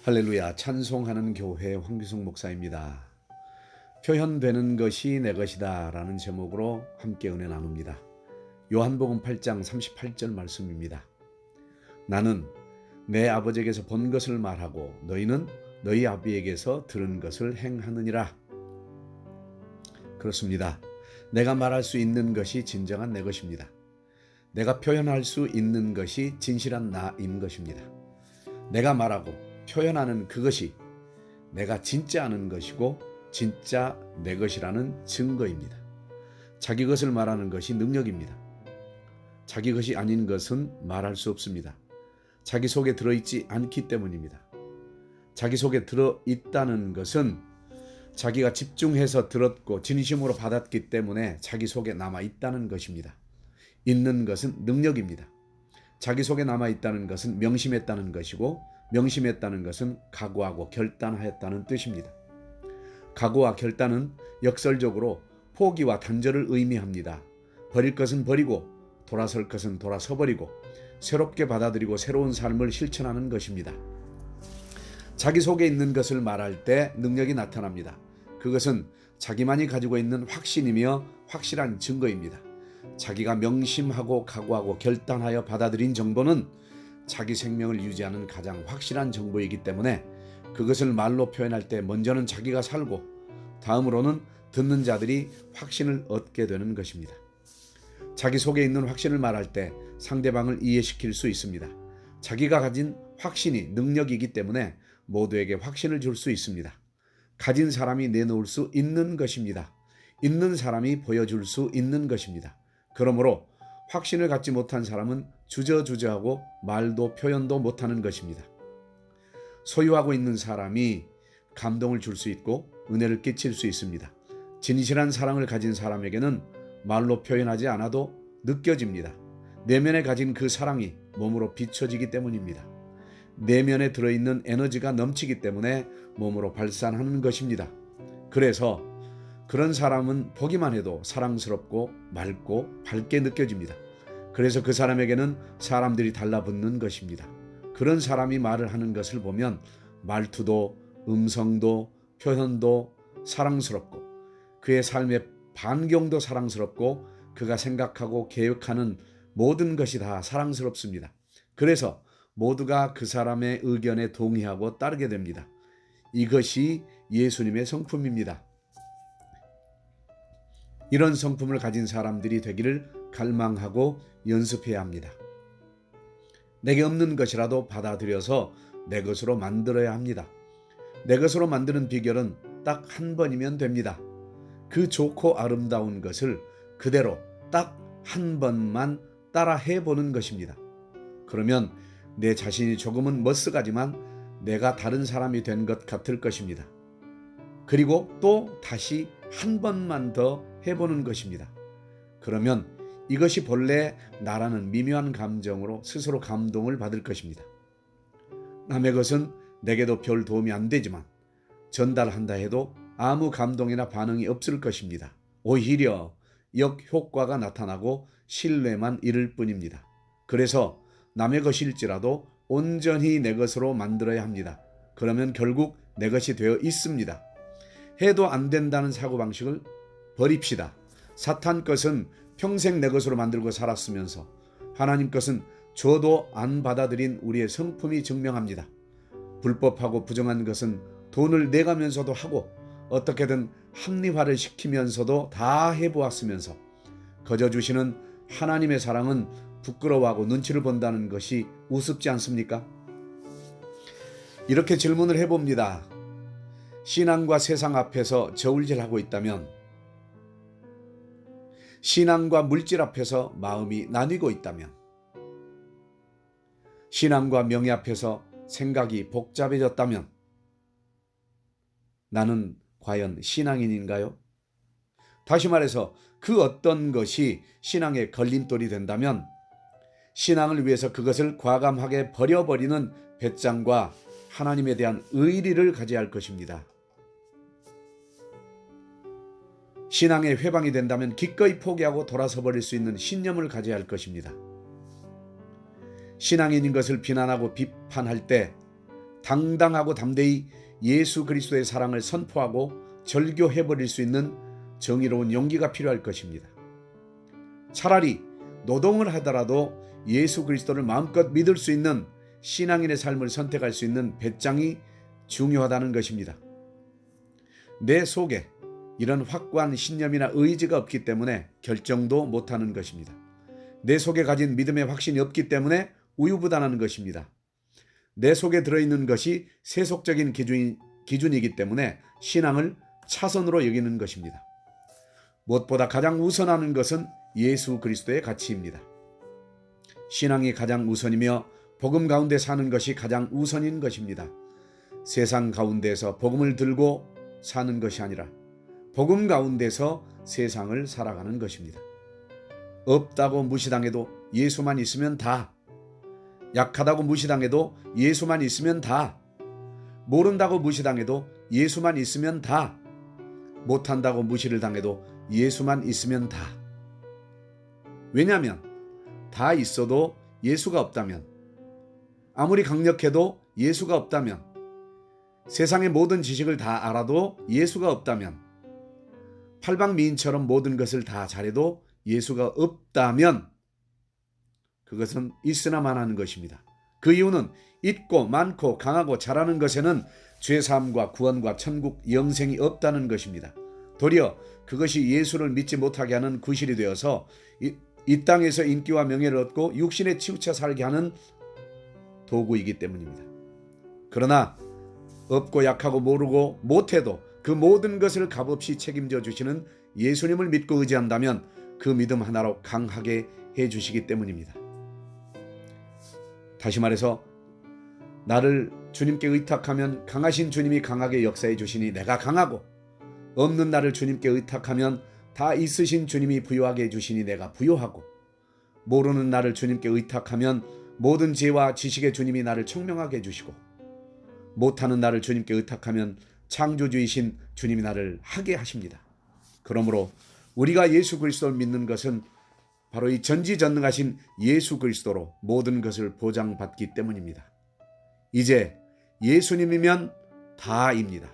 할렐루야, 찬송하는 교회 황규성 목사입니다. 표현되는 것이 내 것이다 라는 제목으로 함께 은혜 나눕니다. 요한복음 8장 38절 말씀입니다. 나는 내 아버지에게서 본 것을 말하고 너희는 너희 아비에게서 들은 것을 행하느니라. 그렇습니다. 내가 말할 수 있는 것이 진정한 내 것입니다. 내가 표현할 수 있는 것이 진실한 나인 것입니다. 내가 말하고 표현하는 그것이 내가 진짜 아는 것이고 진짜 내 것이라는 증거입니다. 자기 것을 말하는 것이 능력입니다. 자기 것이 아닌 것은 말할 수 없습니다. 자기 속에 들어있지 않기 때문입니다. 자기 속에 들어있다는 것은 자기가 집중해서 들었고 진심으로 받았기 때문에 자기 속에 남아있다는 것입니다. 있는 것은 능력입니다. 자기 속에 남아있다는 것은 명심했다는 것이고 명심했다는 것은 각오하고 결단하였다는 뜻입니다. 각오와 결단은 역설적으로 포기와 단절을 의미합니다. 버릴 것은 버리고 돌아설 것은 돌아서 버리고 새롭게 받아들이고 새로운 삶을 실천하는 것입니다. 자기 속에 있는 것을 말할 때 능력이 나타납니다. 그것은 자기만이 가지고 있는 확신이며 확실한 증거입니다. 자기가 명심하고 각오하고 결단하여 받아들인 정보는 자기 생명을 유지하는 가장 확실한 정보이기 때문에 그것을 말로 표현할 때 먼저는 자기가 살고 다음으로는 듣는 자들이 확신을 얻게 되는 것입니다. 자기 속에 있는 확신을 말할 때 상대방을 이해시킬 수 있습니다. 자기가 가진 확신이 능력이기 때문에 모두에게 확신을 줄 수 있습니다. 가진 사람이 내놓을 수 있는 것입니다. 있는 사람이 보여줄 수 있는 것입니다. 그러므로 확신을 갖지 못한 사람은 주저주저하고 말도 표현도 못하는 것입니다. 소유하고 있는 사람이 감동을 줄 수 있고 은혜를 끼칠 수 있습니다. 진실한 사랑을 가진 사람에게는 말로 표현하지 않아도 느껴집니다. 내면에 가진 그 사랑이 몸으로 비춰지기 때문입니다. 내면에 들어있는 에너지가 넘치기 때문에 몸으로 발산하는 것입니다. 그래서 그런 사람은 보기만 해도 사랑스럽고 맑고 밝게 느껴집니다. 그래서 그 사람에게는 사람들이 달라붙는 것입니다. 그런 사람이 말을 하는 것을 보면 말투도 음성도 표현도 사랑스럽고 그의 삶의 반경도 사랑스럽고 그가 생각하고 계획하는 모든 것이 다 사랑스럽습니다. 그래서 모두가 그 사람의 의견에 동의하고 따르게 됩니다. 이것이 예수님의 성품입니다. 이런 성품을 가진 사람들이 되기를 갈망하고 연습해야 합니다. 내게 없는 것이라도 받아들여서 내 것으로 만들어야 합니다. 내 것으로 만드는 비결은 딱 한 번이면 됩니다. 그 좋고 아름다운 것을 그대로 딱 한 번만 따라 해보는 것입니다. 그러면 내 자신이 조금은 멋스가지만 내가 다른 사람이 된 것 같을 것입니다. 그리고 또 다시 한 번만 더 해보는 것입니다. 그러면 이것이 본래 나라는 미묘한 감정으로 스스로 감동을 받을 것입니다. 남의 것은 내게도 별 도움이 안 되지만 전달한다 해도 아무 감동이나 반응이 없을 것입니다. 오히려 역효과가 나타나고 신뢰만 잃을 뿐입니다. 그래서 남의 것일지라도 온전히 내 것으로 만들어야 합니다. 그러면 결국 내 것이 되어 있습니다. 해도 안 된다는 사고방식을 버립시다. 사탄 것은 평생 내 것으로 만들고 살았으면서 하나님 것은 줘도 안 받아들인 우리의 성품이 증명합니다. 불법하고 부정한 것은 돈을 내가면서도 하고 어떻게든 합리화를 시키면서도 다 해보았으면서 거저 주시는 하나님의 사랑은 부끄러워하고 눈치를 본다는 것이 우습지 않습니까? 이렇게 질문을 해봅니다. 신앙과 세상 앞에서 저울질하고 있다면, 신앙과 물질 앞에서 마음이 나뉘고 있다면, 신앙과 명예 앞에서 생각이 복잡해졌다면 나는 과연 신앙인인가요? 다시 말해서 그 어떤 것이 신앙의 걸림돌이 된다면 신앙을 위해서 그것을 과감하게 버려버리는 배짱과 하나님에 대한 의리를 가져야 할 것입니다. 신앙의 회방이 된다면 기꺼이 포기하고 돌아서 버릴 수 있는 신념을 가져야 할 것입니다. 신앙인인 것을 비난하고 비판할 때 당당하고 담대히 예수 그리스도의 사랑을 선포하고 절교해버릴 수 있는 정의로운 용기가 필요할 것입니다. 차라리 노동을 하더라도 예수 그리스도를 마음껏 믿을 수 있는 신앙인의 삶을 선택할 수 있는 배짱이 중요하다는 것입니다. 내 속에 이런 확고한 신념이나 의지가 없기 때문에 결정도 못하는 것입니다. 내 속에 가진 믿음의 확신이 없기 때문에 우유부단한 것입니다. 내 속에 들어있는 것이 세속적인 기준이기 때문에 신앙을 차선으로 여기는 것입니다. 무엇보다 가장 우선하는 것은 예수 그리스도의 가치입니다. 신앙이 가장 우선이며 복음 가운데 사는 것이 가장 우선인 것입니다. 세상 가운데서 복음을 들고 사는 것이 아니라 복음 가운데서 세상을 살아가는 것입니다. 없다고 무시당해도 예수만 있으면 다, 약하다고 무시당해도 예수만 있으면 다, 모른다고 무시당해도 예수만 있으면 다, 못한다고 무시를 당해도 예수만 있으면 다. 왜냐하면 다 있어도 예수가 없다면, 아무리 강력해도 예수가 없다면, 세상의 모든 지식을 다 알아도 예수가 없다면, 팔방미인처럼 모든 것을 다 잘해도 예수가 없다면 그것은 있으나마나는 것입니다. 그 이유는 있고 많고 강하고 잘하는 것에는 죄사함과 구원과 천국 영생이 없다는 것입니다. 도리어 그것이 예수를 믿지 못하게 하는 구실이 되어서 이 땅에서 인기와 명예를 얻고 육신에 치우쳐 살게 하는 도구이기 때문입니다. 그러나 없고 약하고 모르고 못해도 그 모든 것을 값없이 책임져 주시는 예수님을 믿고 의지한다면 그 믿음 하나로 강하게 해주시기 때문입니다. 다시 말해서 나를 주님께 의탁하면 강하신 주님이 강하게 역사해 주시니 내가 강하고, 없는 나를 주님께 의탁하면 다 있으신 주님이 부요하게 해주시니 내가 부요하고, 모르는 나를 주님께 의탁하면 모든 지혜와 지식의 주님이 나를 청명하게 해주시고, 못하는 나를 주님께 의탁하면 창조주이신 주님이 나를 하게 하십니다. 그러므로 우리가 예수 그리스도를 믿는 것은 바로 이 전지전능하신 예수 그리스도로 모든 것을 보장받기 때문입니다. 이제 예수님이면 다입니다.